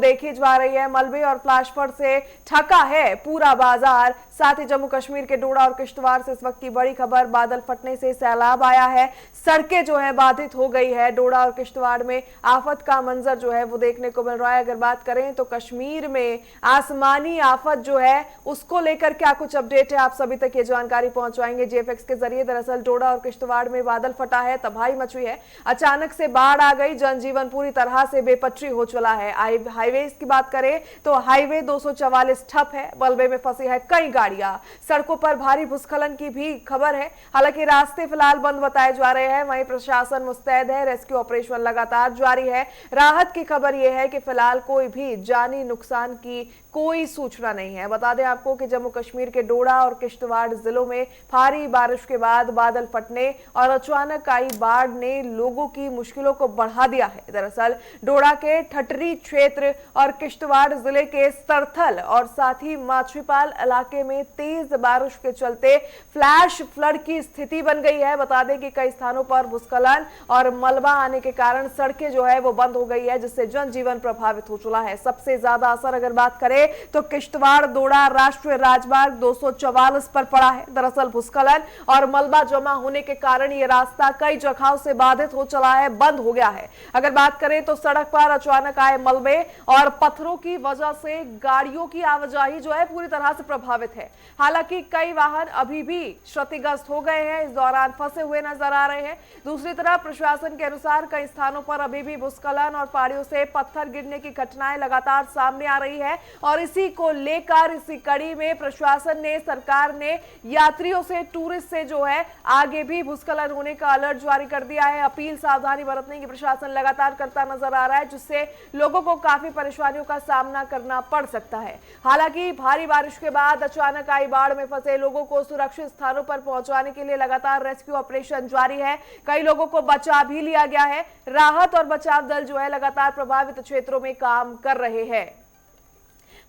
देखी जा रही है। मलबे और फ्लैश फ्लड से ठका है पूरा बाजार। साथ ही जम्मू कश्मीर के डोडा और किश्तवाड़ से इस वक्त की बड़ी खबर, बादल फटने से सैलाब आया है, सड़कें जो है बाधित हो गई है। डोडा और किश्तवाड़ में आफत का मंजर जो है वो देखने को मिल रहा है। अगर बात करें तो कश्मीर में आसमानी आफत जो है उसको लेकर क्या कुछ अपडेट है, आप सभी तक ये जानकारी पहुंचवाएंगे जीएफएक्स के जरिए। दरअसल डोडा और किश्तवाड़ में बादल फटा है, तबाही मची है, अचानक से बाढ़ आ गई, जनजीवन पूरी तरह से बेपटरी हो चला है। हाईवे की बात करें तो हाईवे 244 ठप है, मलबे में फंसी है कई गाड़ियां, सड़कों पर भारी भूस्खलन की भी खबर है। हालांकि रास्ते फिलहाल बंद बताए जा रहे हैं, वहीं प्रशासन मुस्तैद है, रेस्क्यू ऑपरेशन लगातार जारी है। राहत की खबर यह है कि फिलहाल कोई भी जानी नुकसान की कोई सूचना नहीं है। बता दें आपको कि जम्मू कश्मीर के डोडा और किश्तवाड़ जिलों में भारी बारिश के बाद बादल फटने और अचानक आई बाढ़ ने लोगों की मुश्किलों को बढ़ा दिया है। दरअसल डोडा के ठटरी क्षेत्र और किश्तवाड़ जिले के सरथल और साथ ही माछीपाल इलाके में तेज बारिश के चलते फ्लैश फ्लड की स्थिति बन गई है। बता दें कि कई स्थानों पर भूस्खलन और मलबा आने के कारण सड़कें जो है वो बंद हो गई है, जिससे जनजीवन प्रभावित हो चुका है। सबसे ज्यादा असर अगर बात करें तो किश्तवाड़ डोडा राष्ट्रीय राजमार्ग 244 पर पड़ा है। दरअसल भूस्खलन और मलबा जमा होने के कारण यह रास्ता कई जगहों से बाधित हो चला है, बंद हो गया है। अगर बात करें तो सड़क पर अचानक आए मलबे और पत्थरों की वजह से गाड़ियों की आवाजाही जो है पूरी तरह से प्रभावित है। हालांकि कई वाहन अभी भी क्षतिग्रस्त हो गए हैं, इस दौरान फंसे हुए नजर आ रहे हैं। दूसरी तरफ प्रशासन के अनुसार कई स्थानों पर अभी भी भूस्खलन और पहाड़ियों से पत्थर गिरने की घटनाएं लगातार सामने आ रही है और इसी को लेकर इसी कड़ी में प्रशासन ने, सरकार ने यात्रियों से, टूरिस्ट से जो है आगे भी भूस्खलन होने का अलर्ट जारी कर दिया है। अपील सावधानी बरतने की प्रशासन लगातार करता नजर आ रहा है, जिससे लोगों को काफी परेशानियों का सामना करना पड़ सकता है। हालांकि भारी बारिश के बाद अचानक आई बाढ़ में फंसे लोगों को सुरक्षित स्थानों पर पहुंचाने के लिए लगातार रेस्क्यू ऑपरेशन जारी है। कई लोगों को बचा भी लिया गया है। राहत और बचाव दल जो है लगातार प्रभावित क्षेत्रों में काम कर रहे हैं।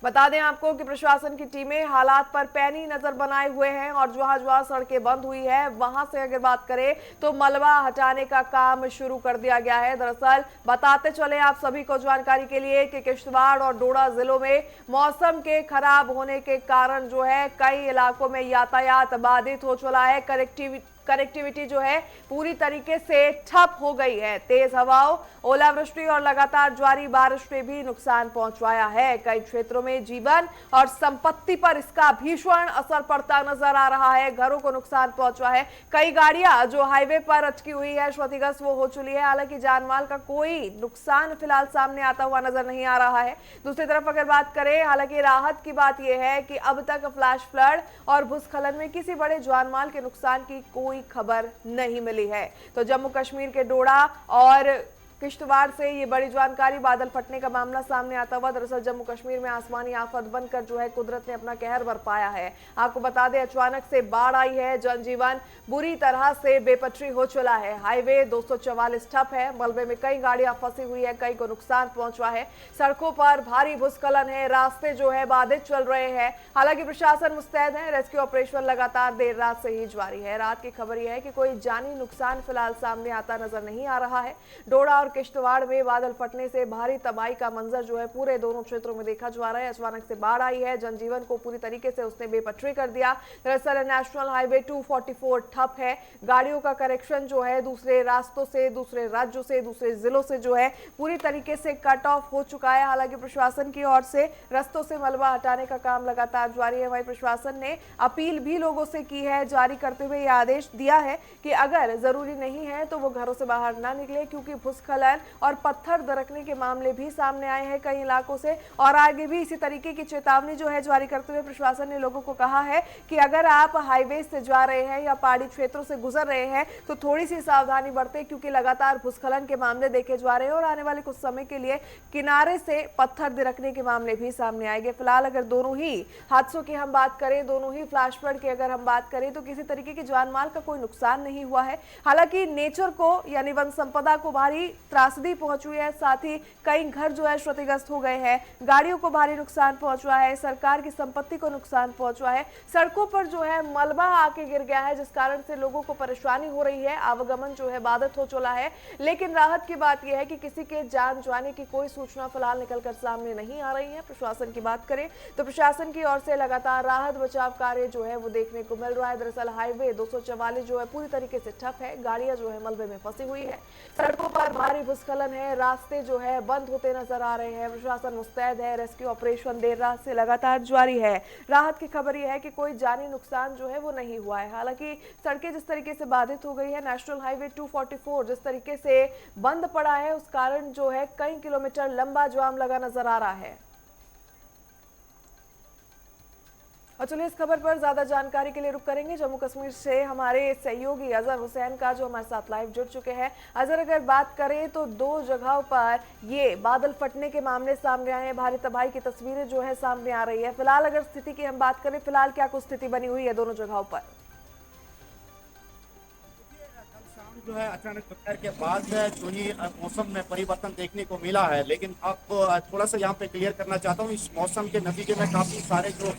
बता दें आपको कि प्रशासन की टीमें हालात पर पैनी नजर बनाए हुए हैं और जहां जहां सड़कें बंद हुई है वहां से अगर बात करें तो मलबा हटाने का काम शुरू कर दिया गया है। दरअसल बताते चले आप सभी को जानकारी के लिए कि किश्तवाड़ और डोडा जिलों में मौसम के खराब होने के कारण जो है कई इलाकों में यातायात बाधित हो चला है। कनेक्टिविटी जो है पूरी तरीके से ठप हो गई है। तेज हवाओं, ओलावृष्टि और लगातार जारी बारिश ने भी नुकसान पहुंचाया है। कई क्षेत्रों में जीवन और संपत्ति पर इसका भीषण असर पड़ता नजर आ रहा है। घरों को नुकसान पहुंचा है। कई गाड़ियां जो हाईवे पर अटकी हुई है, क्षतिग्रस्त वो हो चुकी है। हालांकि जानमाल का कोई नुकसान फिलहाल सामने आता हुआ नजर नहीं आ रहा है। दूसरी तरफ अगर बात करें, हालांकि राहत की बात यह है कि अब तक फ्लैश फ्लड और भूस्खलन में किसी बड़े जानमाल के नुकसान की कोई खबर नहीं मिली है। तो जम्मू कश्मीर के डोडा और किश्तवाड़ से ये बड़ी जानकारी, बादल फटने का मामला सामने आता हुआ। दरअसल जम्मू कश्मीर में आसमानी आफत बनकर जो है कुदरत ने अपना कहर बरपाया है। आपको बता दें अचानक से बाढ़ आई है, जनजीवन बुरी तरह से बेपटरी हो चला है। हाईवे 244 ठप है, मलबे में कई गाड़ियां फंसी हुई है, कई को नुकसान पहुंचा है। सड़कों पर भारी भूस्खलन है, रास्ते जो है बाधित चल रहे हैं। हालांकि प्रशासन मुस्तैद है, रेस्क्यू ऑपरेशन लगातार देर रात से ही जारी है। रात की खबर यह है कि कोई जानी नुकसान फिलहाल सामने आता नजर नहीं आ रहा है। डोडा और किश्तवाड़ में बादल फटने से भारी तबाही का मंजर जो है पूरे दोनों क्षेत्रों में देखा जा रहा है। अचानक से बाढ़ आई है, जनजीवन को पूरी तरीके से उसने बेपटरी कर दिया। दरअसल नेशनल हाईवे 244 ठप है। गाड़ियों का कनेक्शन जो है दूसरे रास्तों से, दूसरे राज्यों से, दूसरे जिलों से जो है पूरी तरीके से कट ऑफ हो चुका है। हालांकि प्रशासन की ओर से रास्तों से मलबा हटाने का काम लगातार जारी है। वहीं प्रशासन ने अपील भी लोगों से की है, जारी करते हुए यह आदेश दिया है कि अगर जरूरी नहीं है तो वो घरों से बाहर ना निकले, क्योंकि भूस्खलन और पत्थर दरकने के मामले भी सामने आए हैं कई इलाकों से। और आगे भी इसी तरीके की चेतावनी जो है जारी करते हुए प्रशासन ने लोगों को कहा है कि अगर आप हाईवे से जा रहे हैं या पहाड़ी क्षेत्रों से गुजर रहे हैं तो थोड़ी सी सावधानी बरतें, क्योंकि लगातार भूस्खलन के मामले देखे जा रहे हैं और आने वाले कुछ समय के लिए किनारे से पत्थर दरकने के मामले भी सामने आएंगे। फिलहाल अगर दोनों ही हादसों की हम बात करें, दोनों ही फ्लैश फ्लड की अगर हम बात करें तो किसी तरीके की जानमाल का कोई नुकसान नहीं हुआ है। हालांकि नेचर को यानी वन संपदा को भारी त्रासदी पहुंची हुई है, साथ ही कई घर जो है क्षतिग्रस्त हो गए हैं, गाड़ियों को भारी नुकसान पहुंचा है, सरकार की संपत्ति को नुकसान पहुंचा है, सड़कों पर जो है मलबा आके गिर गया है, जिस कारण से लोगों को परेशानी हो रही है, आवागमन जो है बाधित हो चुका है। लेकिन राहत की बात यह है कि किसी के जान जाने की कोई सूचना फिलहाल निकलकर सामने नहीं आ रही है। प्रशासन की बात करें तो प्रशासन की ओर से लगातार राहत बचाव कार्य जो है वो देखने को मिल रहा है। दरअसल हाईवे 244 जो है पूरी तरीके से ठप है, गाड़ियां जो है मलबे में फंसी हुई है, सड़कों पर भारी भूस्खलन है, रास्ते जो है बंद होते नजर आ रहे हैं। प्रशासन मुस्तैद है, रेस्क्यू ऑपरेशन देर रात से लगातार जारी है। राहत की खबर यह है कि कोई जानी नुकसान जो है वो नहीं हुआ है। हालांकि सड़कें जिस तरीके से बाधित हो गई है, नेशनल हाईवे 244 जिस तरीके से बंद पड़ा है, उस कारण जो है कई किलोमीटर लंबा जाम लगा नजर आ रहा है। और चलिए इस खबर पर ज्यादा जानकारी के लिए रुक करेंगे जम्मू कश्मीर से हमारे सहयोगी अजहर हुसैन का, जो हमारे साथ लाइव जुड़ चुके हैं। अजहर, अगर बात करें तो दो जगहों पर ये बादल फटने के मामले सामने आए हैं, भारी तबाही की तस्वीरें जो है सामने आ रही है। फिलहाल अगर स्थिति की हम बात करें, फिलहाल क्या कुछ स्थिति बनी हुई है दोनों जगहों पर? जो है अचानक दोपहर के बाद जो ही मौसम में परिवर्तन देखने को मिला है, लेकिन आपको थोड़ा सा यहाँ पे क्लियर करना चाहता हूँ, इस मौसम के नतीजे में काफी सारे जो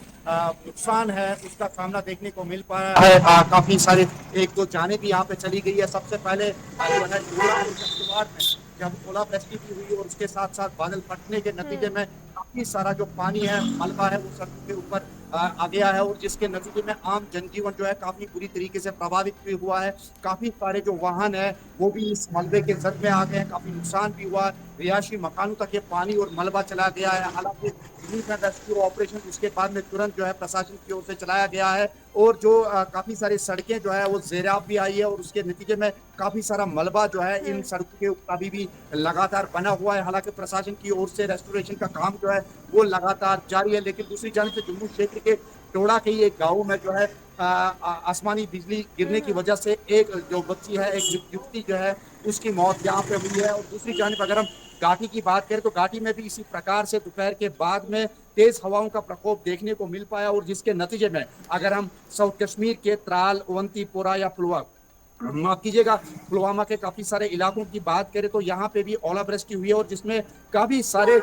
नुकसान है उसका सामना देखने को मिल पाया है। काफी सारे एक दो जाने भी यहाँ पे चली गई है। सबसे पहले जो है डोडा और किश्तवाड़ में जब ओलावृष्टि भी हुई और उसके साथ साथ बादल फटने के नतीजे में काफी सारा जो पानी है, मलबा है, वो सड़कों के ऊपर आ गया है और जिसके नतीजे में आम जनजीवन जो है काफी बुरी तरीके से प्रभावित भी हुआ है। काफी सारे जो वाहन है वो भी इस मलबे के जद में आ गए हैं, काफी नुकसान भी हुआ। रिहायशी मकानों तक ये पानी और मलबा चला गया है। हालांकि रिलीफ एंड रेस्क्यू ऑपरेशन उसके बाद में तुरंत जो है प्रशासन की ओर से चलाया गया है और जो काफी सारी सड़कें जो है वो ज़ेराब भी आई है और उसके नतीजे में काफी सारा मलबा जो है इन सड़कों के ऊपर अभी भी लगातार बना हुआ है। हालांकि प्रशासन की ओर से रेस्टोरेशन का काम जो है वो लगातार जारी है, लेकिन दूसरी जानिब से जम्मू क्षेत्र के टोड़ा के ही एक गाँव में जो है आसमानी बिजली गिरने की वजह से एक जो बच्ची है, एक युवती जो है उसकी मौत यहाँ पे हुई है। और दूसरी जानिब अगर हम घाटी की बात करें तो घाटी में भी इसी प्रकार से दोपहर के बाद में तेज हवाओं का प्रकोप देखने को मिल पाया और जिसके नतीजे में अगर हम साउथ कश्मीर के त्राल, अवंतीपोरा या पुलवामा, माफ कीजिएगा, पुलवामा के काफी सारे इलाकों की बात करें तो यहाँ पे भी ओलावृष्टि हुई है और जिसमें काफी सारे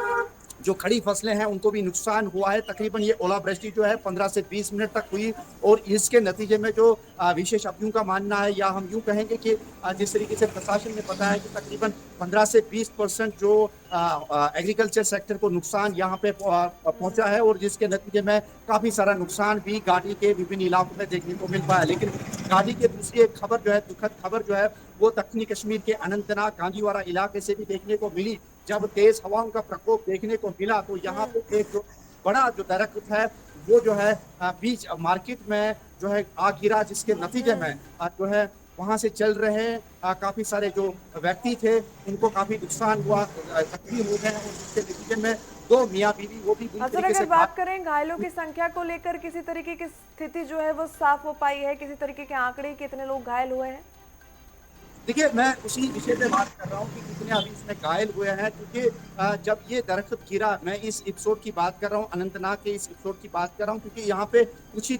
जो खड़ी फसलें हैं उनको भी नुकसान हुआ है। तकरीबन ये ओलावृष्टि जो है 15 से 20 मिनट तक हुई और इसके नतीजे में जो विशेषज्ञों का मानना है, या हम यूं कहेंगे कि जिस तरीके से प्रशासन ने बताया कि तकरीबन 15 से 20% जो एग्रीकल्चर सेक्टर को नुकसान यहाँ पे पहुंचा है और जिसके नतीजे में काफी सारा नुकसान भी घाटी के विभिन्न इलाकों में देखने को मिल पाया। लेकिन घाटी की दूसरी एक खबर जो है, दुखद खबर जो है, वो दक्षिणी कश्मीर के अनंतनाग गांधीवारा इलाके से भी देखने को मिली। जब तेज हवाओं का प्रकोप देखने को मिला तो यहाँ पे एक जो बड़ा जो दरख्त है वो जो है बीच मार्केट में जो है आग गिरा, जिसके नतीजे में जो है वहां से चल रहे काफी सारे जो व्यक्ति थे उनको काफी नुकसान हुआ, जख्मी हो गए और जिसके नतीजे में दो मियाँ बीवी वो भी बुरी अगर तरीके से बात करें घायलों की संख्या को लेकर, किसी तरीके की स्थिति जो है वो साफ हो पाई है? किसी तरीके के आंकड़े कितने लोग घायल हुए हैं? देखिए, मैं उसी विषय पे बात कर रहा हूँ कि कितने अभी इसमें घायल हुए हैं, क्योंकि जब ये दरख्त गिरा, मैं इस एपिसोड की बात कर रहा हूँ, अनंतनाग के इस एपिसोड की बात कर रहा हूँ, क्योंकि यहाँ पे कुछ ही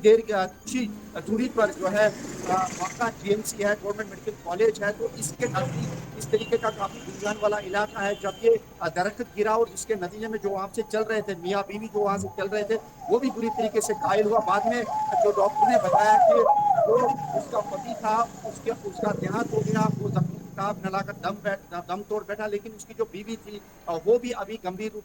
दूरी पर जो है वाका जीएमसी है, गवर्नमेंट मेडिकल कॉलेज है, तो इसके नजदीक इस तरीके का काफी गुंजान वाला इलाका है। जब ये दरख्त गिरा और जिसके नतीजे में जो वहाँ से चल रहे थे मियाँ बीवी, जो वहाँ से चल रहे थे, वो भी बुरी तरीके से घायल हुआ। बाद में जो डॉक्टर ने बताया कि जो उसका पति था उसका देहांत हो गया, वो जख्मी किताब न लाकर दम तोड़ बैठा, लेकिन उसकी जो बीवी थी वो भी अभी गंभीर रूप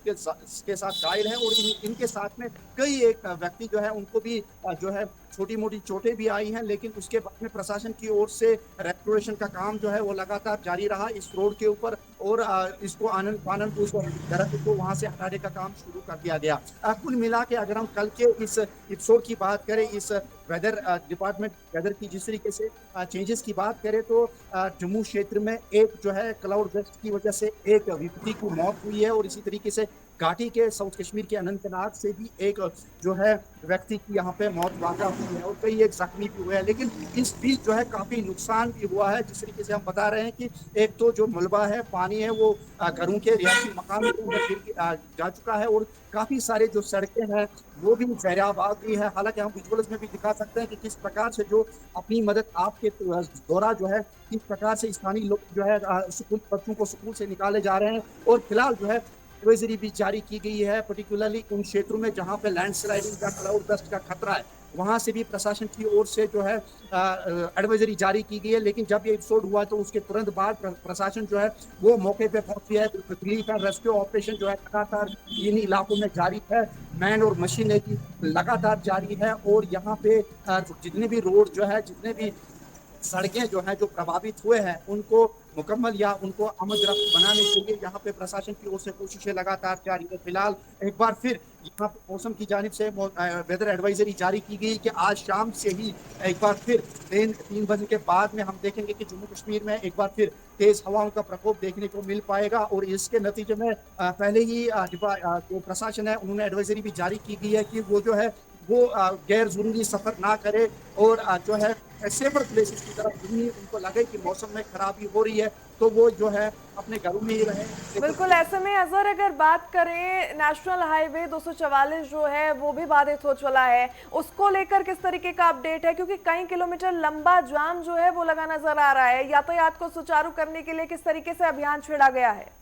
के साथ घायल है और इनके साथ में कई एक व्यक्ति जो है उनको भी जो है छोटी मोटी चोटें भी आई हैं। लेकिन उसके बाद में प्रशासन की ओर से रेस्टोरेशन का काम जो है वो लगातार जारी रहा इस रोड के ऊपर और इसको आनंद पानंद दरख्त को वहां से हटाने का काम शुरू कर दिया गया। कुल मिला के अगर हम कल के इस एपिसोड की बात करें, इस वेदर डिपार्टमेंट वेदर की जिस तरीके से चेंजेस की बात करें तो जम्मू क्षेत्र में एक जो है क्लाउड बर्स्ट की वजह से एक व्यक्ति की मौत हुई है और इसी तरीके से घाटी के साउथ कश्मीर के अनंतनाग से भी एक जो है व्यक्ति की यहाँ पे मौत वाक़ा हुई है और कई एक जख्मी भी हुए हैं। लेकिन इस बीच जो है काफ़ी नुकसान भी हुआ है, जिस तरीके से हम बता रहे हैं कि एक तो जो मलबा है, पानी है, वो घरों के रिहायशी मकानों के अंदर जा चुका है और काफ़ी सारे जो सड़कें हैं वो भी ज़हराबाद भी है। हालाँकि हम विजुअल्स में भी दिखा सकते हैं कि किस प्रकार से जो अपनी मदद आपके द्वारा जो है किस प्रकार से स्थानीय लोग जो है स्कूल बच्चों को स्कूल से निकाले जा रहे हैं और फिलहाल जो है एडवाइजरी भी जारी की गई है, पर्टिकुलरली उन क्षेत्रों में जहां पे लैंडस्लाइडिंग का, क्लाउड बस्ट का खतरा है, वहां से भी प्रशासन की ओर से जो है एडवाइजरी जारी की गई है। लेकिन जब ये एपिसोड हुआ तो उसके तुरंत बाद प्रशासन जो है वो मौके पे पहुंची है। रिलीफ एंड रेस्क्यू ऑपरेशन जो है लगातार इन इलाकों में जारी है, मैन और मशीनरी लगातार जारी है और यहाँ पे जितने भी रोड जो है, जितने भी सड़कें जो हैं जो प्रभावित हुए हैं उनको मुकम्मल या उनको अमन रफ्त बनाने के लिए यहाँ पे प्रशासन की ओर से कोशिशें लगातार जारी है। फिलहाल एक बार फिर यहाँ पे मौसम की जानिब से वेदर एडवाइजरी जारी की गई कि आज शाम से ही एक बार फिर 3 बजे के बाद में हम देखेंगे कि जम्मू कश्मीर में एक बार फिर तेज हवाओं का प्रकोप देखने को मिल पाएगा और इसके नतीजे में पहले ही जो प्रशासन है उन्होंने एडवाइजरी भी जारी की गई है कि वो जो है वो गैर जरूरी सफर ना करे और जो है सेफर प्लेसेस की तरफ घूमिए। उनको लगे कि मौसम में खराबी हो रही है तो वो जो है अपने घरों में ही रहे। बिल्कुल, ऐसे में अजहर अगर बात करें नेशनल हाईवे 244 जो है वो भी बाधित हो चला है, उसको लेकर किस तरीके का अपडेट है? क्योंकि कई किलोमीटर लंबा जाम जो है वो लगा नजर आ रहा है। यातायात को सुचारू करने के लिए किस तरीके से अभियान छेड़ा गया है?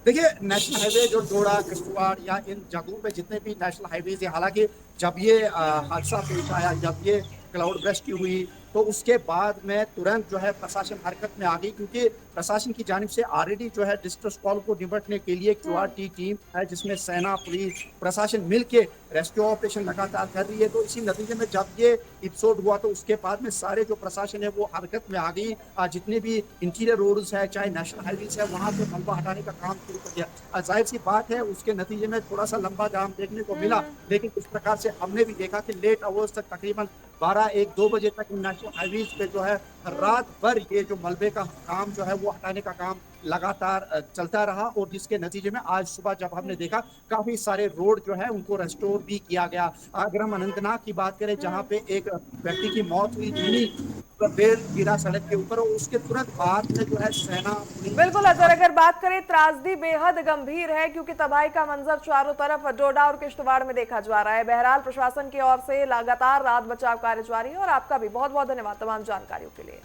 देखिए, नेशनल हाईवे जो डोडा, किश्तवाड़ या इन जगहों पे जितने भी नेशनल हाईवेज है, हालांकि जब ये हादसा पेश आया, जब ये क्लाउड बर्स्ट हुई तो उसके बाद में तुरंत जो है प्रशासन हरकत में आ गई, क्योंकि प्रशासन की जानिब से ऑलरेडी जो है डिस्ट्रेस कॉल को निपटने के लिए क्यूआरटी टीम है जिसमें सेना, पुलिस, प्रशासन मिलके रेस्क्यू ऑपरेशन लगातार कर रही है। तो इसी नतीजे में जब ये एपिसोड हुआ तो उसके बाद में सारे जो प्रशासन है वो हरकत में आ गई। जितने भी इंटीरियर रोड्स है, चाहे नेशनल हाईवेज है, वहां से मलबा हटाने का काम शुरू कर दिया। जाहिर सी बात है उसके नतीजे में थोड़ा सा लंबा जाम देखने को मिला, लेकिन इस प्रकार से हमने भी देखा कि लेट आवर्स तक तकरीबन 12-1-2 बजे तक नेशनल हाईवेज पे जो है रात भर ये जो मलबे का काम जो है वो हटाने का काम लगातार चलता रहा और जिसके नतीजे में आज सुबह जब हमने देखा काफी सारे रोड जो है उनको रेस्टोर भी किया गया। अगर हम अनंतनाग की बात करें जहां पे एक व्यक्ति की मौत हुई, पेड़ गिरा सड़क के ऊपर और उसके तुरंत बाद में जो है सेना, बिल्कुल अजहर, अगर बात करें त्रासदी बेहद गंभीर है क्योंकि तबाही का मंजर चारों तरफ डोडा और किश्तवाड़ में देखा जा रहा है। बहरहाल प्रशासन की ओर से लगातार राहत बचाव कार्य जारी है और आपका भी बहुत बहुत धन्यवाद तमाम जानकारियों के लिए।